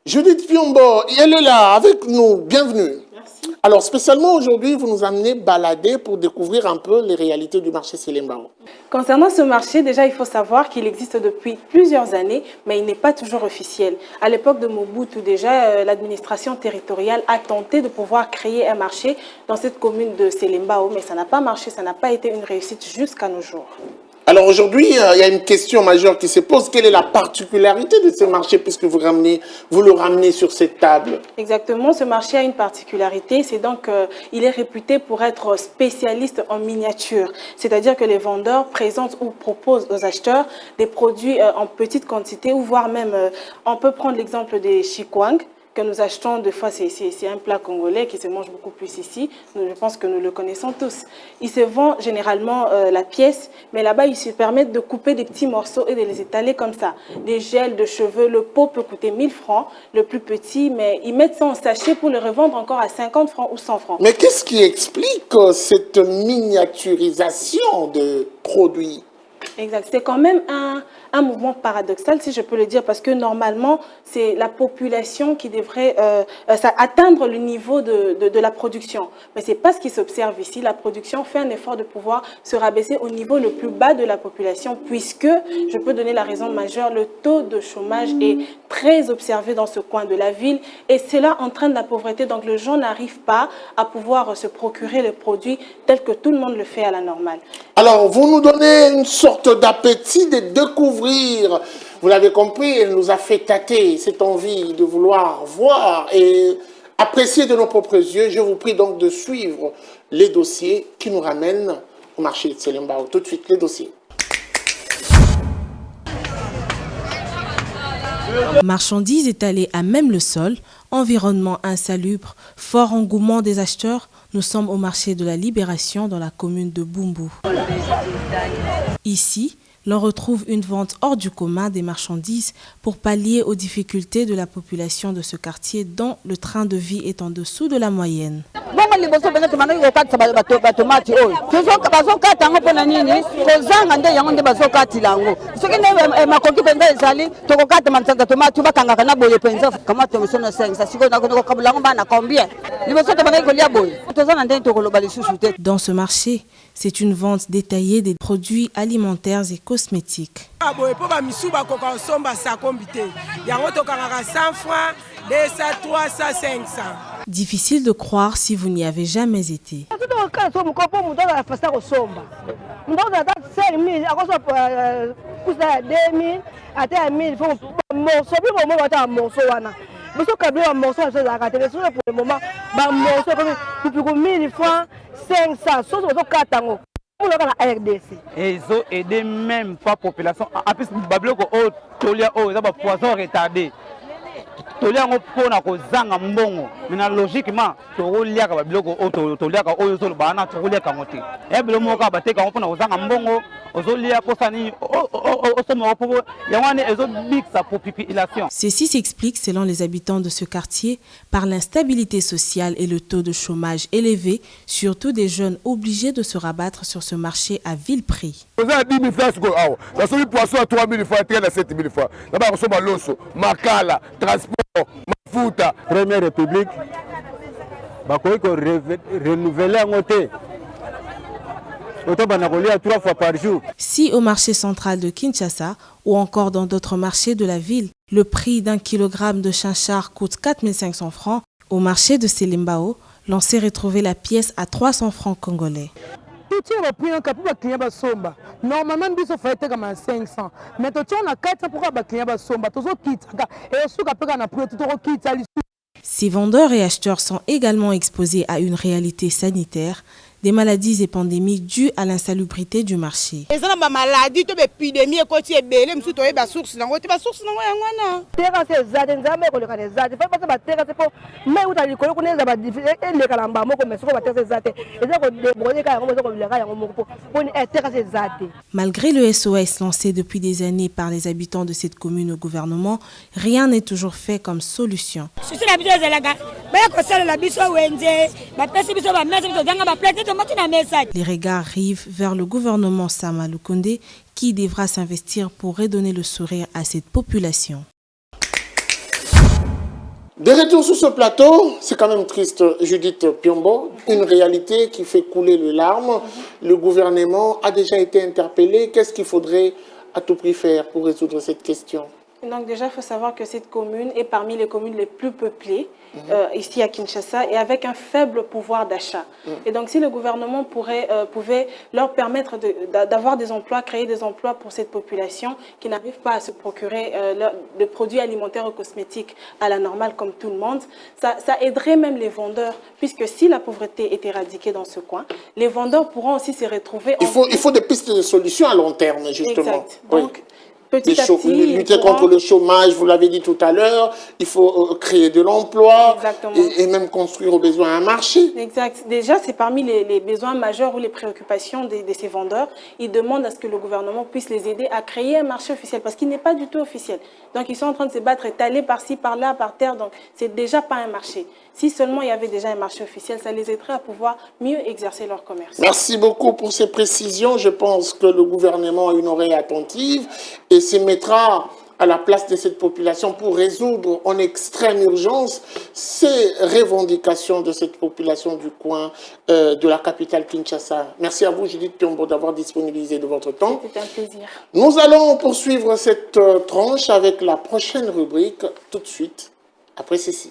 Judith Piombo, elle est là avec nous. Bienvenue. Merci. Alors, spécialement aujourd'hui, vous nous amenez balader pour découvrir un peu les réalités du marché Selembao. Concernant ce marché, déjà, il faut savoir qu'il existe depuis plusieurs années, mais il n'est pas toujours officiel. À l'époque de Mobutu, déjà, l'administration territoriale a tenté de pouvoir créer un marché dans cette commune de Selembao, mais ça n'a pas marché, ça n'a pas été une réussite jusqu'à nos jours. Alors aujourd'hui, il y a une question majeure qui se pose. Quelle est la particularité de ce marché puisque vous le ramenez sur cette table? Exactement, ce marché a une particularité, c'est donc il est réputé pour être spécialiste en miniature. C'est-à-dire que les vendeurs présentent ou proposent aux acheteurs des produits en petite quantité ou voire même, on peut prendre l'exemple des chikwang, que nous achetons, deux fois, c'est un plat congolais qui se mange beaucoup plus ici. Je pense que nous le connaissons tous. Il se vend généralement la pièce, mais là-bas, ils se permettent de couper des petits morceaux et de les étaler comme ça. Des gels de cheveux, le pot peut coûter 1000 francs, le plus petit, mais ils mettent ça en sachet pour le revendre encore à 50 francs ou 100 francs. Mais qu'est-ce qui explique cette miniaturisation de produits? Exact. C'est quand même un mouvement paradoxal, si je peux le dire, parce que normalement, c'est la population qui devrait atteindre le niveau de la production. Mais ce n'est pas ce qui s'observe ici. La production fait un effort de pouvoir se rabaisser au niveau le plus bas de la population, puisque, je peux donner la raison majeure, le taux de chômage est très observé dans ce coin de la ville, et cela entraîne la pauvreté. Donc, les gens n'arrivent pas à pouvoir se procurer les produits tels que tout le monde le fait à la normale. Alors, vous nous donnez une sorte d'appétit de découvrir. Vous l'avez compris, elle nous a fait tâter cette envie de vouloir voir et apprécier de nos propres yeux. Je vous prie donc de suivre les dossiers qui nous ramènent au marché de Selembao. Tout de suite, les dossiers. Marchandises étalées à même le sol, environnement insalubre, fort engouement des acheteurs, nous sommes au marché de la Libération dans la commune de Bumbu. Ici, l'on retrouve une vente hors du commun des marchandises pour pallier aux difficultés de la population de ce quartier dont le train de vie est en dessous de la moyenne. Dans ce marché, c'est une vente détaillée des produits alimentaires et cosmétiques. Difficile de croire si vous n'y avez jamais été. Et ils ont aidé même pas la population. En plus, poison retardé. Logiquement, ceci s'explique, selon les habitants de ce quartier, par l'instabilité sociale et le taux de chômage élevé, surtout des jeunes obligés de se rabattre sur ce marché à vil prix. Première République, renouveler un côté. Trois fois par jour. Si au marché central de Kinshasa ou encore dans d'autres marchés de la ville, le prix d'un kilogramme de chinchard coûte 4500 francs, au marché de Selembao, l'on sait retrouver la pièce à 300 francs congolais. Normalement, il faut faire 500. Mais tu as 400 pour Ces vendeurs et acheteurs sont également exposés à une réalité sanitaire, des maladies et pandémies dues à l'insalubrité du marché. Malgré le SOS lancé depuis des années par les habitants de cette commune au gouvernement, rien n'est toujours fait comme solution. Les regards rivent vers le gouvernement Sama Lukonde qui devra s'investir pour redonner le sourire à cette population. De retour sur ce plateau, c'est quand même triste, Judith Piombo, une réalité qui fait couler les larmes. Le gouvernement a déjà été interpellé. Qu'est-ce qu'il faudrait à tout prix faire pour résoudre cette question? Donc déjà, il faut savoir que cette commune est parmi les communes les plus peuplées ici à Kinshasa et avec un faible pouvoir d'achat. Et donc si le gouvernement pouvait leur permettre d'avoir des emplois, créer des emplois pour cette population qui n'arrive pas à se procurer des produits alimentaires ou cosmétiques à la normale comme tout le monde, ça aiderait même les vendeurs, puisque si la pauvreté est éradiquée dans ce coin, les vendeurs pourront aussi se retrouver... Il faut des pistes de solutions à long terme, justement. Exact. Oui. Donc, petit à petit, lutter contre le chômage, vous l'avez dit tout à l'heure, il faut créer de l'emploi et même construire au besoin un marché. Exact. Déjà, c'est parmi les besoins majeurs ou les préoccupations de ces vendeurs. Ils demandent à ce que le gouvernement puisse les aider à créer un marché officiel parce qu'il n'est pas du tout officiel. Donc, ils sont en train de se battre étalés par-ci, par-là, par terre. Donc, c'est déjà pas un marché. Si seulement il y avait déjà un marché officiel, ça les aiderait à pouvoir mieux exercer leur commerce. Merci beaucoup pour ces précisions. Je pense que le gouvernement a une oreille attentive et se mettra à la place de cette population pour résoudre en extrême urgence ces revendications de cette population du coin de la capitale Kinshasa. Merci à vous, Judith Piombo, d'avoir disponibilisé de votre temps. C'était un plaisir. Nous allons poursuivre cette tranche avec la prochaine rubrique tout de suite, après ceci.